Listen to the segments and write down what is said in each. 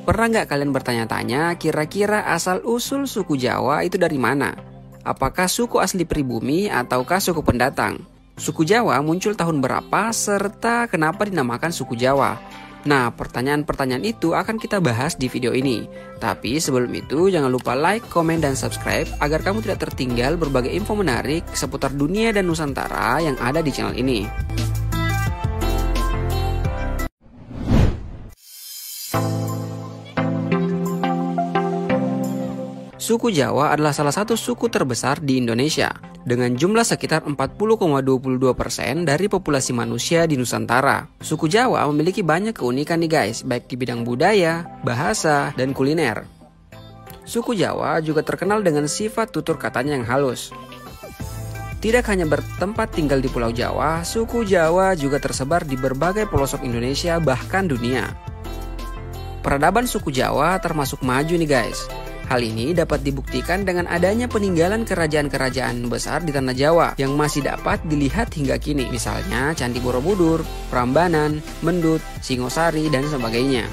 Pernah nggak kalian bertanya-tanya kira-kira asal-usul suku Jawa itu dari mana? Apakah suku asli pribumi ataukah suku pendatang? Suku Jawa muncul tahun berapa serta kenapa dinamakan suku Jawa? Nah, pertanyaan-pertanyaan itu akan kita bahas di video ini. Tapi sebelum itu jangan lupa like, komen, dan subscribe agar kamu tidak tertinggal berbagai info menarik seputar dunia dan Nusantara yang ada di channel ini. Suku Jawa adalah salah satu suku terbesar di Indonesia dengan jumlah sekitar 40,22% dari populasi manusia di Nusantara. Suku Jawa memiliki banyak keunikan nih guys, baik di bidang budaya, bahasa, dan kuliner. Suku Jawa juga terkenal dengan sifat tutur katanya yang halus. Tidak hanya bertempat tinggal di Pulau Jawa, suku Jawa juga tersebar di berbagai pelosok Indonesia bahkan dunia. Peradaban suku Jawa termasuk maju nih guys. Hal ini dapat dibuktikan dengan adanya peninggalan kerajaan-kerajaan besar di tanah Jawa yang masih dapat dilihat hingga kini. Misalnya Candi Borobudur, Prambanan, Mendut, Singosari, dan sebagainya.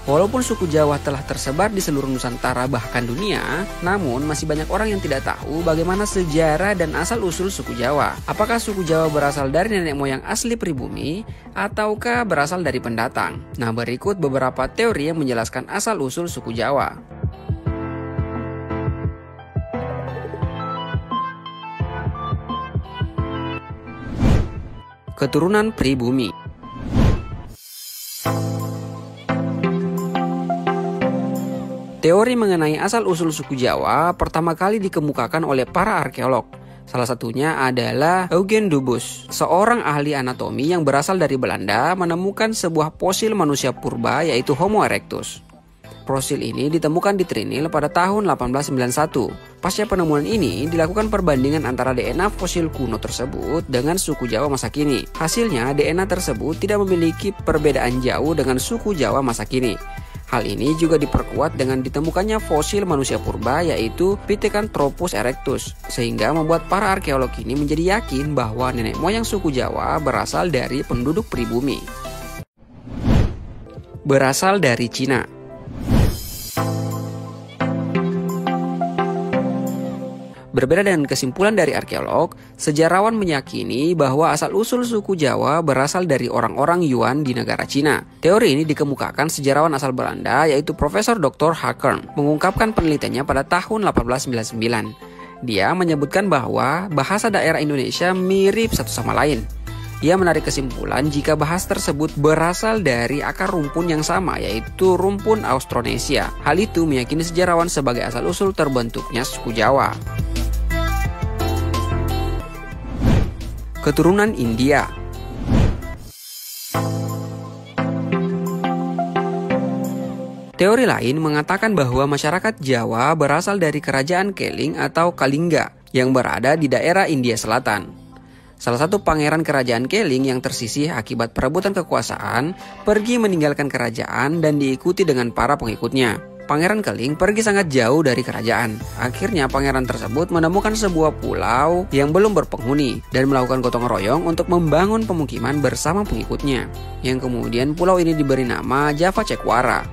Walaupun suku Jawa telah tersebar di seluruh Nusantara bahkan dunia, namun masih banyak orang yang tidak tahu bagaimana sejarah dan asal-usul suku Jawa. Apakah suku Jawa berasal dari nenek moyang asli pribumi ataukah berasal dari pendatang? Nah, berikut beberapa teori yang menjelaskan asal-usul suku Jawa. Keturunan pribumi. Teori mengenai asal-usul suku Jawa pertama kali dikemukakan oleh para arkeolog. Salah satunya adalah Eugen Dubus, seorang ahli anatomi yang berasal dari Belanda, menemukan sebuah fosil manusia purba yaitu Homo erectus. Fosil ini ditemukan di Trinil pada tahun 1891. Pasca penemuan ini, dilakukan perbandingan antara DNA fosil kuno tersebut dengan suku Jawa masa kini. Hasilnya, DNA tersebut tidak memiliki perbedaan jauh dengan suku Jawa masa kini. Hal ini juga diperkuat dengan ditemukannya fosil manusia purba yaitu Pithecanthropus erectus, sehingga membuat para arkeolog ini menjadi yakin bahwa nenek moyang suku Jawa berasal dari penduduk pribumi. Berasal dari Cina. Berbeda dengan kesimpulan dari arkeolog, sejarawan meyakini bahwa asal-usul suku Jawa berasal dari orang-orang Yuan di negara Cina. Teori ini dikemukakan sejarawan asal Belanda yaitu Profesor Dr. Hackern, mengungkapkan penelitiannya pada tahun 1899. Dia menyebutkan bahwa bahasa daerah Indonesia mirip satu sama lain. Ia menarik kesimpulan jika bahasa tersebut berasal dari akar rumpun yang sama yaitu rumpun Austronesia. Hal itu meyakini sejarawan sebagai asal-usul terbentuknya suku Jawa. Keturunan India. Teori lain mengatakan bahwa masyarakat Jawa berasal dari kerajaan Keling atau Kalingga yang berada di daerah India Selatan. Salah satu pangeran kerajaan Keling yang tersisih akibat perebutan kekuasaan pergi meninggalkan kerajaan dan diikuti dengan para pengikutnya. Pangeran Keling pergi sangat jauh dari kerajaan. Akhirnya pangeran tersebut menemukan sebuah pulau yang belum berpenghuni dan melakukan gotong royong untuk membangun pemukiman bersama pengikutnya. Yang kemudian pulau ini diberi nama Java Cekuara.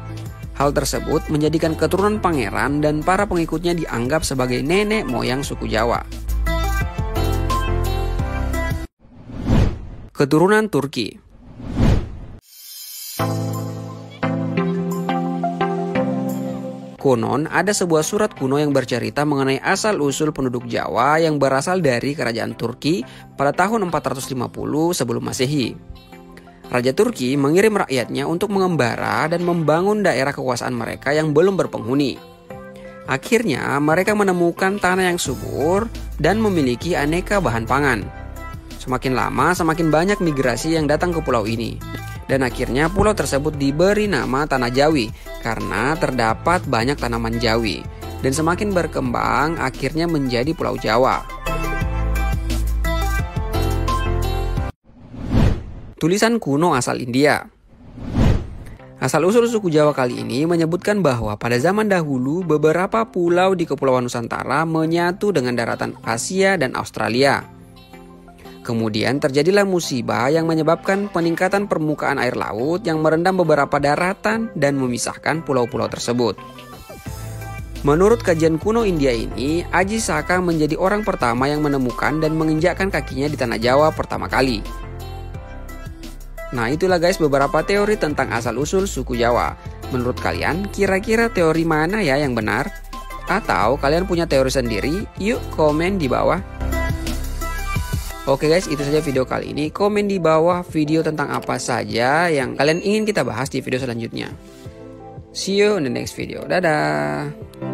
Hal tersebut menjadikan keturunan pangeran dan para pengikutnya dianggap sebagai nenek moyang suku Jawa. Keturunan Turki. Konon, ada sebuah surat kuno yang bercerita mengenai asal-usul penduduk Jawa yang berasal dari kerajaan Turki pada tahun 450 sebelum Masehi. Raja Turki mengirim rakyatnya untuk mengembara dan membangun daerah kekuasaan mereka yang belum berpenghuni. Akhirnya, mereka menemukan tanah yang subur dan memiliki aneka bahan pangan. Semakin lama, semakin banyak migrasi yang datang ke pulau ini. Dan akhirnya pulau tersebut diberi nama Tanah Jawi karena terdapat banyak tanaman jawi. Dan semakin berkembang akhirnya menjadi Pulau Jawa. Tulisan kuno asal India. Asal-usul suku Jawa kali ini menyebutkan bahwa pada zaman dahulu beberapa pulau di Kepulauan Nusantara menyatu dengan daratan Asia dan Australia. Kemudian terjadilah musibah yang menyebabkan peningkatan permukaan air laut yang merendam beberapa daratan dan memisahkan pulau-pulau tersebut. Menurut kajian kuno India ini, Aji Saka menjadi orang pertama yang menemukan dan menginjakkan kakinya di tanah Jawa pertama kali. Nah, itulah guys beberapa teori tentang asal-usul suku Jawa. Menurut kalian, kira-kira teori mana ya yang benar? Atau kalian punya teori sendiri? Yuk komen di bawah. Oke guys, itu saja video kali ini. Komen di bawah video tentang apa saja yang kalian ingin kita bahas di video selanjutnya. See you in the next video. Dadah.